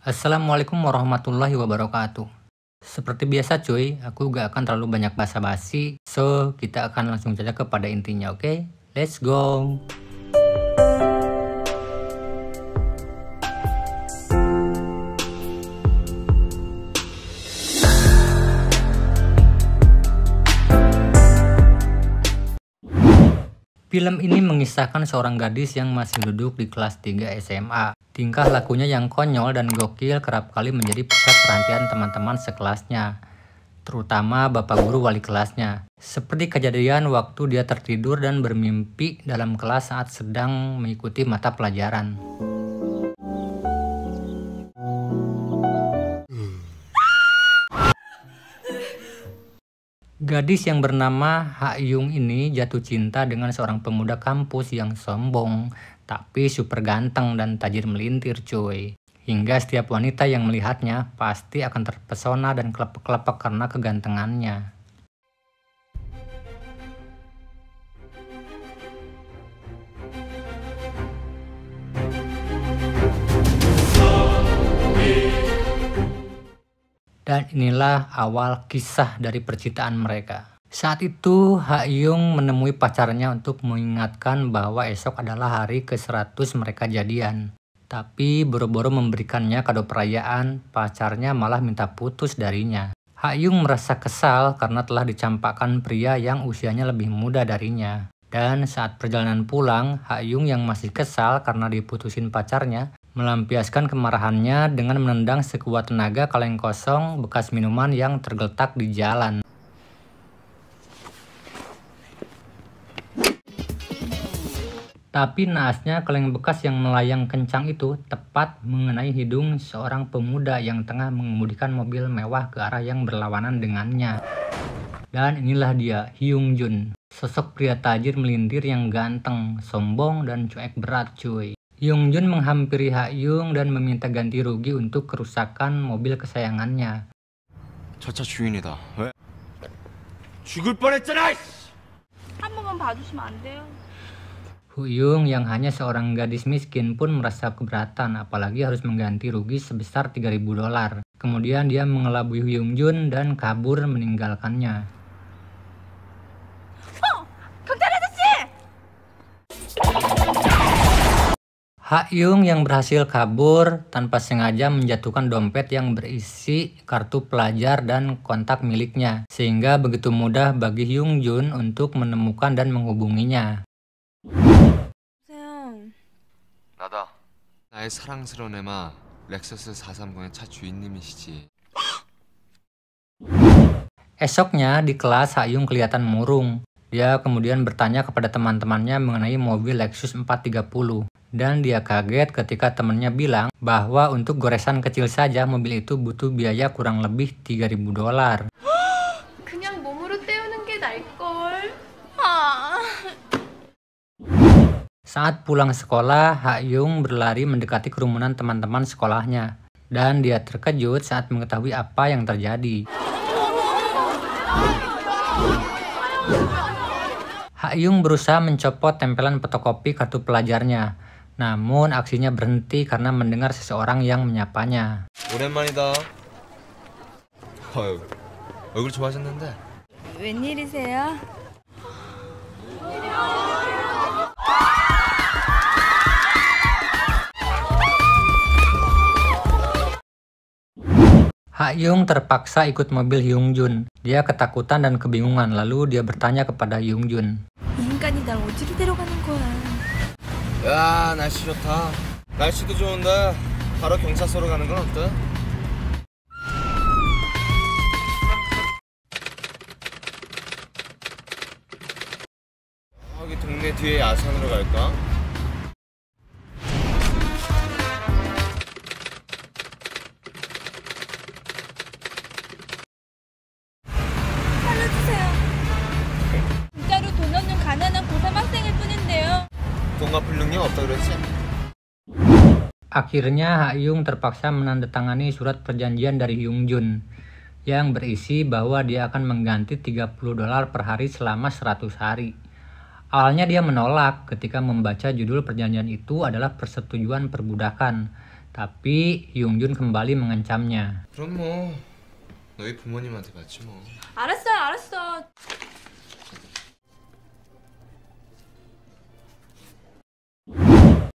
Assalamualaikum warahmatullahi wabarakatuh. Seperti biasa cuy, aku gak akan terlalu banyak basa-basi, so kita akan langsung saja kepada intinya, oke? Let's go! Film ini mengisahkan seorang gadis yang masih duduk di kelas 3 SMA. Tingkah lakunya yang konyol dan gokil kerap kali menjadi pusat perhatian teman-teman sekelasnya, terutama bapak guru wali kelasnya. Seperti kejadian waktu dia tertidur dan bermimpi dalam kelas saat sedang mengikuti mata pelajaran. Gadis yang bernama Ha-Yung ini jatuh cinta dengan seorang pemuda kampus yang sombong, tapi super ganteng dan tajir melintir cuy. Hingga setiap wanita yang melihatnya pasti akan terpesona dan kelepek-kelepek karena kegantengannya. Dan inilah awal kisah dari percintaan mereka. Saat itu, Ha-Yung menemui pacarnya untuk mengingatkan bahwa esok adalah hari ke-100 mereka jadian. Tapi boro-boro memberikannya kado perayaan, pacarnya malah minta putus darinya. Ha-Yung merasa kesal karena telah dicampakkan pria yang usianya lebih muda darinya. Dan saat perjalanan pulang, Ha-Yung yang masih kesal karena diputusin pacarnya, melampiaskan kemarahannya dengan menendang sekuat tenaga kaleng kosong bekas minuman yang tergeletak di jalan. Tapi naasnya kaleng bekas yang melayang kencang itu tepat mengenai hidung seorang pemuda yang tengah mengemudikan mobil mewah ke arah yang berlawanan dengannya. Dan inilah dia, Hyung Jun, sosok pria tajir melintir yang ganteng, sombong, dan cuek berat cuy. Hyung Jun menghampiri Ha-Yung dan meminta ganti rugi untuk kerusakan mobil kesayangannya. 저 차 주인이다. 왜? 죽을 뻔했잖아. 한 번만 봐주시면 안 돼요? Ha-Yung yang hanya seorang gadis miskin pun merasa keberatan, apalagi harus mengganti rugi sebesar $3.000. Kemudian dia mengelabui Hyung Jun dan kabur meninggalkannya. Ha-Yung yang berhasil kabur tanpa sengaja menjatuhkan dompet yang berisi kartu pelajar dan kontak miliknya, sehingga begitu mudah bagi Hyung Jun untuk menemukan dan menghubunginya. 나다. 나의 사랑스러운 에마, 렉서스 430의 차 주인님이시지. Esoknya di kelas Ha-Yung kelihatan murung. Dia kemudian bertanya kepada teman-temannya mengenai mobil Lexus 430. Dan dia kaget ketika temannya bilang bahwa untuk goresan kecil saja mobil itu butuh biaya kurang lebih $3.000. 그냥 몸으로 때우는 게 나을걸. Saat pulang sekolah, Ha-Yung berlari mendekati kerumunan teman-teman sekolahnya. Dan dia terkejut saat mengetahui apa yang terjadi. Ha-Yung berusaha mencopot tempelan fotokopi kartu pelajarnya. Namun aksinya berhenti karena mendengar seseorang yang menyapanya. 오랜만이다. 어휴, 얼굴 좋아졌는데. 웬일이세요? Ha-Yung terpaksa ikut mobil Hyung Jun. Dia ketakutan dan kebingungan, lalu dia bertanya kepada Hyung Jun. 이 인간이 날 어디로 데려가는 거야? 야, 날씨 좋다. 날씨도 좋은데 바로 경찰서로 가는 건 어때? 여기 동네 뒤에 야산으로 갈까? 살려주세요. 진짜로 돈 없는 가난한 고3 학생일 뿐인데요. 돈 갚을 능력 없다 그랬지? Akhirnya Ha-Yung terpaksa menandatangani surat perjanjian dari Hyung Jun yang berisi bahwa dia akan mengganti $30 per hari selama 100 hari. Awalnya dia menolak ketika membaca judul perjanjian itu adalah persetujuan perbudakan. Tapi Hyungjun kembali mengancamnya. 그럼 뭐 너희 부모님한테 받지 뭐. 알았어.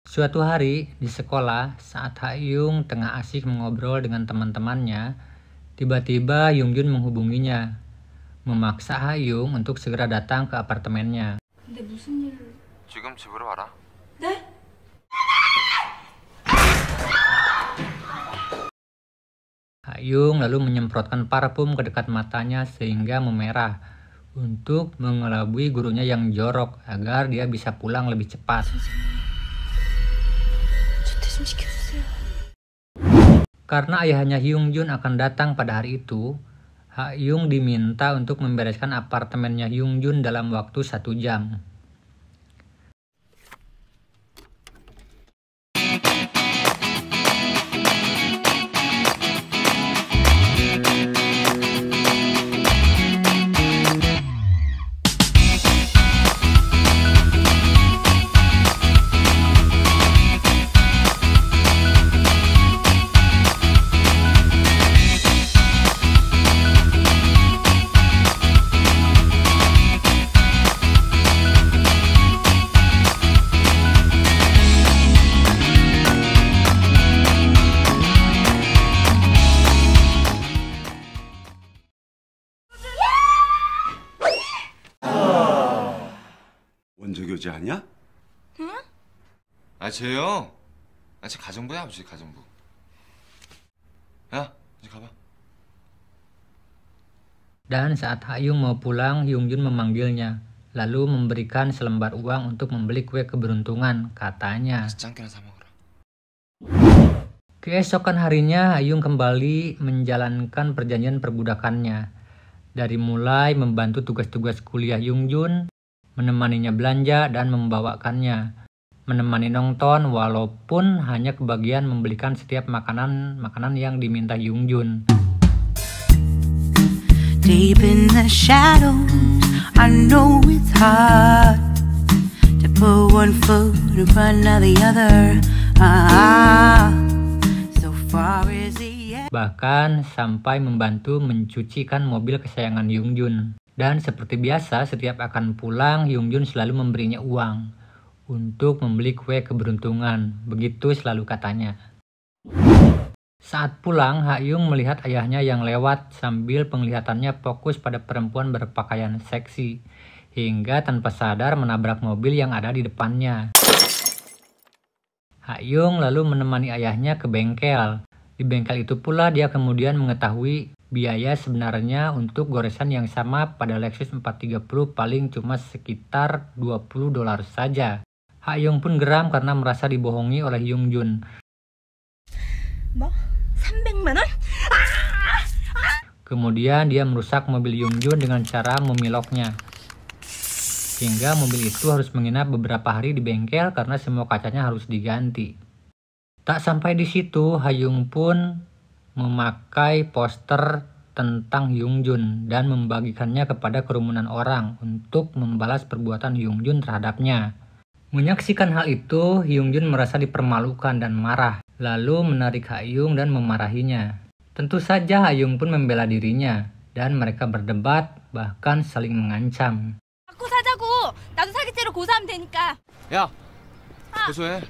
Suatu hari di sekolah, saat Ha-yung tengah asik mengobrol dengan teman-temannya, tiba-tiba Hyungjun menghubunginya, memaksa Ha-yung untuk segera datang ke apartemennya. 근데 무슨 일? 지금 집으로 와라. 네? Ha-yung lalu menyemprotkan parfum ke dekat matanya sehingga memerah untuk mengelabui gurunya yang jorok agar dia bisa pulang lebih cepat. 좀 시켜주세요. Karena ayahnya Hyungjun akan datang pada hari itu, Ha-yung diminta untuk membereskan apartemennya Hyungjun dalam waktu 1 jam. 원조교제 아니야? 아 쟤요. 쟤 가정부야 아버지 가정부. 야 이제 가봐. Dan saat Ha-yung mau pulang, Hyungjun memanggilnya, lalu memberikan selembar uang untuk membeli kue keberuntungan, katanya. 짱깨나 사 먹어라. Keesokan harinya, Ha-yung kembali menjalankan perjanjian perbudakannya. Dari mulai membantu tugas-tugas kuliah Hyungjun, menemaninya belanja dan membawakannya, menemani nonton walaupun hanya kebagian membelikan setiap makanan yang diminta Hyungjun. Deep in the shadows, I know it's hard to put one foot in front of the other. So far is it. Bahkan sampai membantu mencucikan mobil kesayangan Hyungjun. Dan seperti biasa, setiap akan pulang, Hyungjun selalu memberinya uang untuk membeli kue keberuntungan. Begitu selalu katanya. Saat pulang, Ha-yung melihat ayahnya yang lewat sambil penglihatannya fokus pada perempuan berpakaian seksi, hingga tanpa sadar menabrak mobil yang ada di depannya. Ha-yung lalu menemani ayahnya ke bengkel. Di bengkel itu pula dia kemudian mengetahui biaya sebenarnya untuk goresan yang sama pada Lexus 430 paling cuma sekitar $20 saja. Ha-yung pun geram karena merasa dibohongi oleh Hyungjun. 뭐? 300만 원? Kemudian dia merusak mobil Hyungjun dengan cara memiloknya. Hingga mobil itu harus menginap beberapa hari di bengkel karena semua kacanya harus diganti. Tak sampai di situ, Ha-yung pun memakai poster tentang Hyungjun dan membagikannya kepada kerumunan orang untuk membalas perbuatan Hyungjun terhadapnya. Menyaksikan hal itu, Hyungjun merasa dipermalukan dan marah, lalu menarik Ha-yung dan memarahinya. Tentu saja Ha-yung pun membela dirinya, dan mereka berdebat, bahkan saling mengancam. 갖고 사자고. 나도 사기죄로 고소하면 되니까. 야 고소해.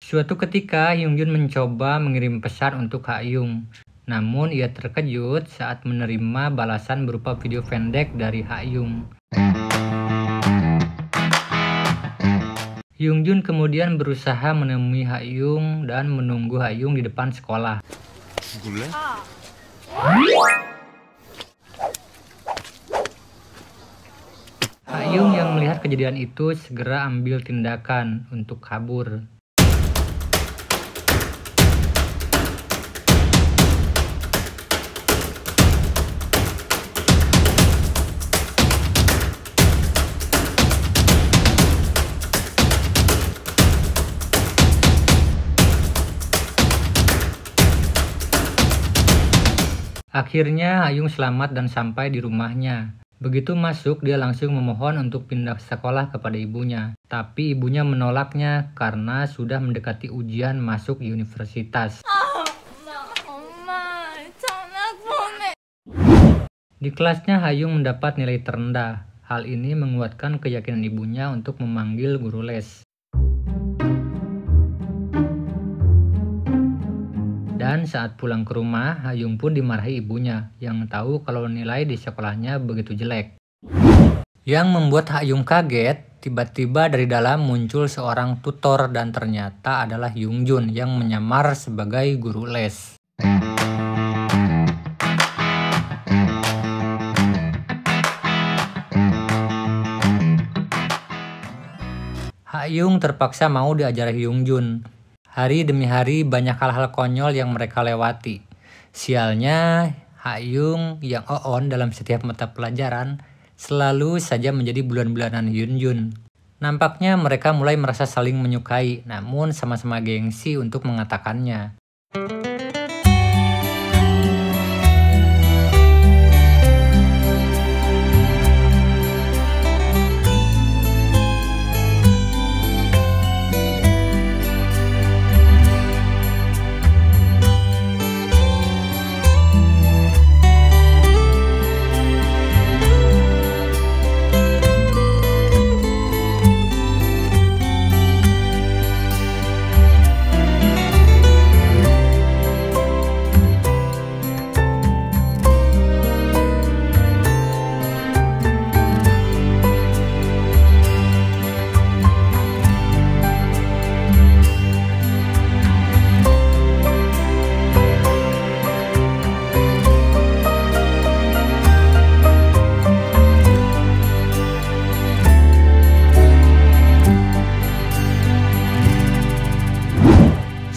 Suatu ketika, Hyungjun mencoba mengirim pesan untuk Ha-yung. Namun ia terkejut saat menerima balasan berupa video pendek dari Ha-yung. Hyungjun kemudian berusaha menemui Ha-yung dan menunggu Ha-yung di depan sekolah. 죽을래? Ha-yung yang melihat kejadian itu segera ambil tindakan untuk kabur. Akhirnya Ha-yung selamat dan sampai di rumahnya. Begitu masuk, dia langsung memohon untuk pindah sekolah kepada ibunya. Tapi ibunya menolaknya karena sudah mendekati ujian masuk universitas. 엄마, 전학 보내. Di kelasnya Hayung mendapat nilai terendah. Hal ini menguatkan keyakinan ibunya untuk memanggil guru les. Dan saat pulang ke rumah, Hayung pun dimarahi ibunya yang tahu kalau nilai di sekolahnya begitu jelek. Yang membuat Hayung kaget, tiba-tiba dari dalam muncul seorang tutor dan ternyata adalah Yungjun yang menyamar sebagai guru les. Hayung terpaksa mau diajari Yungjun. Hari demi hari banyak hal-hal konyol yang mereka lewati. Sialnya, Hayung yang on dalam setiap mata pelajaran selalu saja menjadi bulan-bulanan Yungjun. Nampaknya mereka mulai merasa saling menyukai, namun sama-sama gengsi untuk mengatakannya.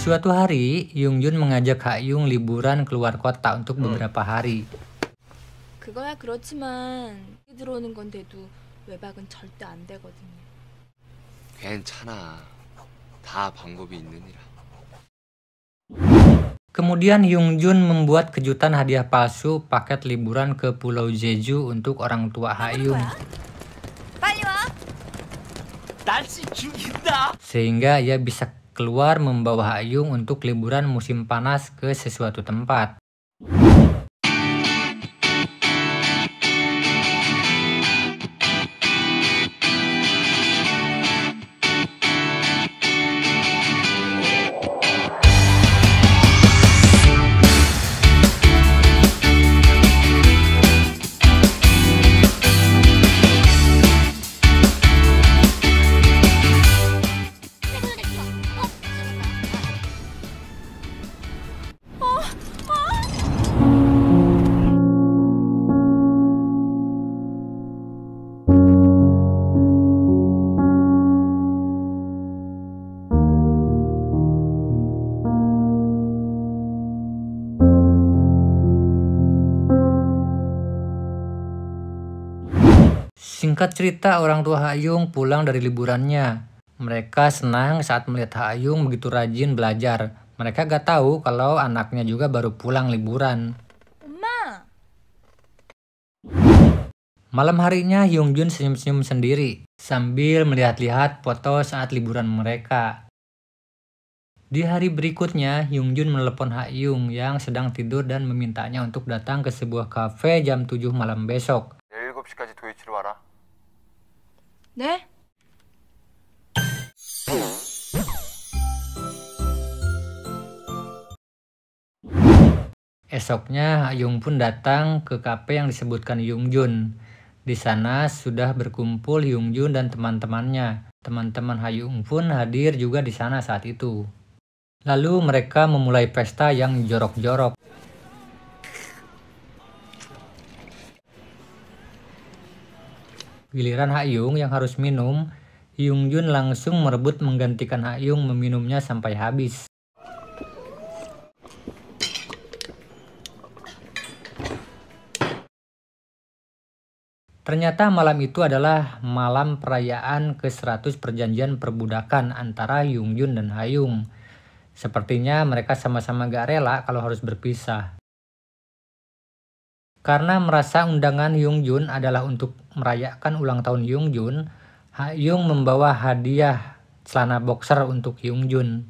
Suatu hari, Yungjun mengajak Hayung liburan keluar kota untuk beberapa hari. 그거야 그렇지만 들어오는 건데도 외박은 절대 안 되거든요. 괜찮아. 다 방법이 있는 일이야. Kemudian Yungjun membuat kejutan hadiah palsu paket liburan ke Pulau Jeju untuk orang tua Hayung. 빨리 와. 날씨 죽인다. Sehingga ia bisa keluar membawa Hayung untuk liburan musim panas ke sesuatu tempat. Singkat cerita, orang tua Hayung pulang dari liburannya. Mereka senang saat melihat Hayung begitu rajin belajar. Mereka gak tahu kalau anaknya juga baru pulang liburan. 엄마. Malam harinya Yungjun senyum-senyum sendiri sambil melihat-lihat foto saat liburan mereka. Di hari berikutnya, Yungjun menelepon Hayung yang sedang tidur dan memintanya untuk datang ke sebuah kafe jam 7 malam besok. 7시까지 도이치로 와라. 네? Esoknya, Hayung pun datang ke kafe yang disebutkan Yungjun. Di sana sudah berkumpul Yungjun dan teman-temannya. Teman-teman Hayung pun hadir juga di sana saat itu. Lalu mereka memulai pesta yang jorok-jorok. Giliran Hayung yang harus minum, Yungjun langsung merebut menggantikan Hayung meminumnya sampai habis. Ternyata malam itu adalah malam perayaan ke-100 perjanjian perbudakan antara Yungjun dan Hayung. Sepertinya mereka sama-sama gak rela kalau harus berpisah. Karena merasa undangan Hyungjun adalah untuk merayakan ulang tahun Hyungjun, Ha-yung membawa hadiah celana boxer untuk Hyungjun.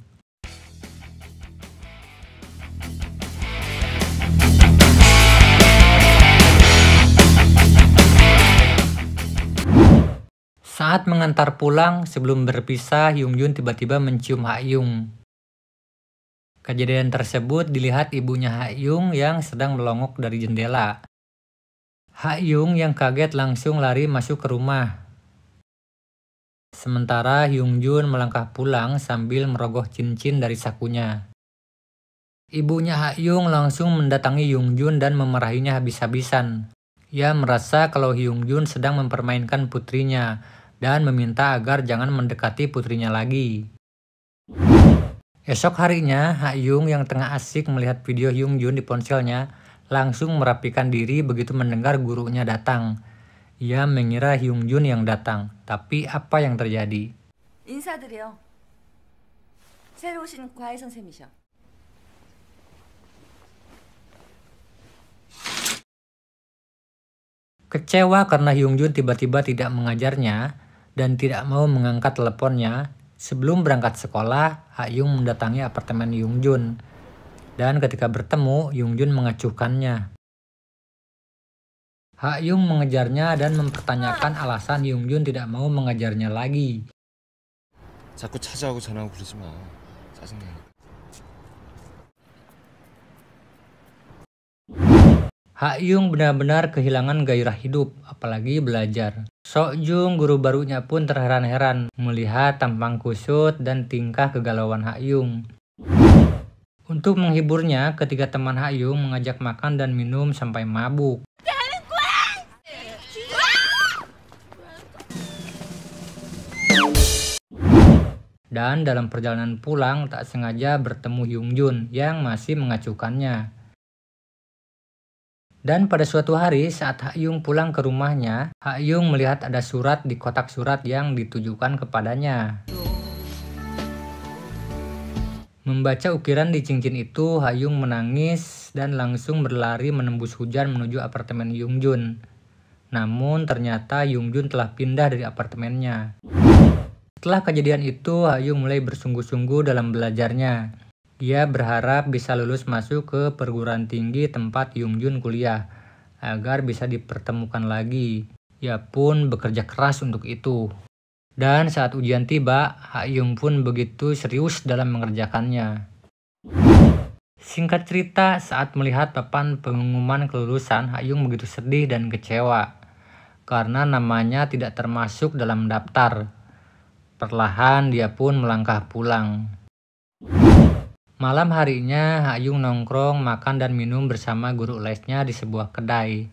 Saat mengantar pulang, sebelum berpisah, Hyungjun tiba-tiba mencium Ha-yung. Kejadian tersebut dilihat ibunya Ha-yung yang sedang melongok dari jendela. Ha-yung yang kaget langsung lari masuk ke rumah. Sementara Hyungjun melangkah pulang sambil merogoh cincin dari sakunya. Ibunya Ha-yung langsung mendatangi Hyungjun dan memarahinya habis-habisan. Ia merasa kalau Hyungjun sedang mempermainkan putrinya dan meminta agar jangan mendekati putrinya lagi. Esok harinya, Ha-yung yang tengah asik melihat video Hyungjun di ponselnya langsung merapikan diri begitu mendengar gurunya datang. Ia mengira Hyungjun yang datang, tapi apa yang terjadi? 인사드려. 새로 오신 과외 선생님이셔. Kecewa karena Hyungjun tiba-tiba tidak mengajarnya dan tidak mau mengangkat teleponnya, sebelum berangkat sekolah, Ha-yung mendatangi apartemen Hyungjun. Dan ketika bertemu, Hyungjun mengacuhkannya. Ha-yung mengejarnya dan mempertanyakan alasan Hyungjun tidak mau mengajarnya lagi. 자꾸 찾아오고 전화하고 그러지 마. 짜증나. Ha-yung benar-benar kehilangan gairah hidup, apalagi belajar. Seokjung, guru barunya pun terheran-heran melihat tampang kusut dan tingkah kegalauan Ha-yung. Untuk menghiburnya, ketiga teman Ha-yung mengajak makan dan minum sampai mabuk. Dan dalam perjalanan pulang tak sengaja bertemu Hyungjun yang masih mengacuhkannya. Dan pada suatu hari saat Ha-yung pulang ke rumahnya, Ha-yung melihat ada surat di kotak surat yang ditujukan kepadanya. Membaca ukiran di cincin itu, Ha-yung menangis dan langsung berlari menembus hujan menuju apartemen Hyungjun. Namun ternyata Hyungjun telah pindah dari apartemennya. Setelah kejadian itu, Ha-yung mulai bersungguh-sungguh dalam belajarnya. Ia berharap bisa lulus masuk ke perguruan tinggi tempat Hyungjun kuliah, agar bisa dipertemukan lagi. Ia pun bekerja keras untuk itu. Dan saat ujian tiba, Ha-yung pun begitu serius dalam mengerjakannya. Singkat cerita, saat melihat papan pengumuman kelulusan, Ha-yung begitu sedih dan kecewa. Karena namanya tidak termasuk dalam daftar. Perlahan dia pun melangkah pulang. Malam harinya, Ha-yung nongkrong, makan dan minum bersama guru lesnya di sebuah kedai.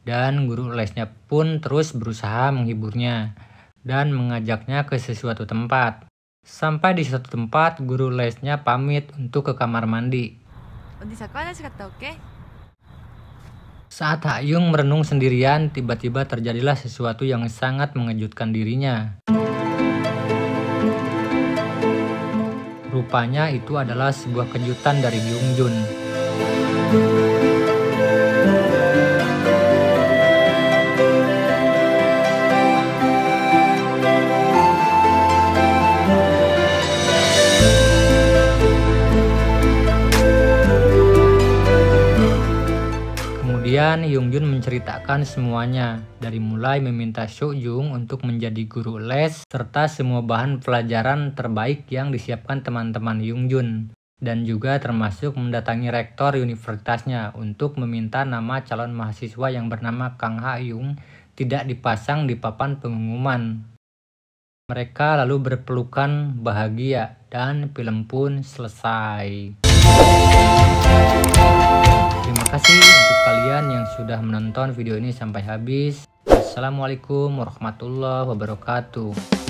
Dan guru lesnya pun terus berusaha menghiburnya dan mengajaknya ke sesuatu tempat. Sampai di suatu tempat, guru lesnya pamit untuk ke kamar mandi. 언니 잠깐 화장실 갔다 올게. Saat Ha-yung merenung sendirian, tiba-tiba terjadilah sesuatu yang sangat mengejutkan dirinya. Rupanya itu adalah sebuah kejutan dari Hyungjun. Kemudian Hyungjun menceritakan semuanya, dari mulai meminta Seokjung untuk menjadi guru les, serta semua bahan pelajaran terbaik yang disiapkan teman-teman Hyungjun. Dan juga termasuk mendatangi rektor universitasnya untuk meminta nama calon mahasiswa yang bernama Kang Ha-yung tidak dipasang di papan pengumuman. Mereka lalu berpelukan bahagia dan film pun selesai. Terima kasih untuk kalian yang sudah menonton video ini sampai habis. Assalamualaikum warahmatullahi wabarakatuh.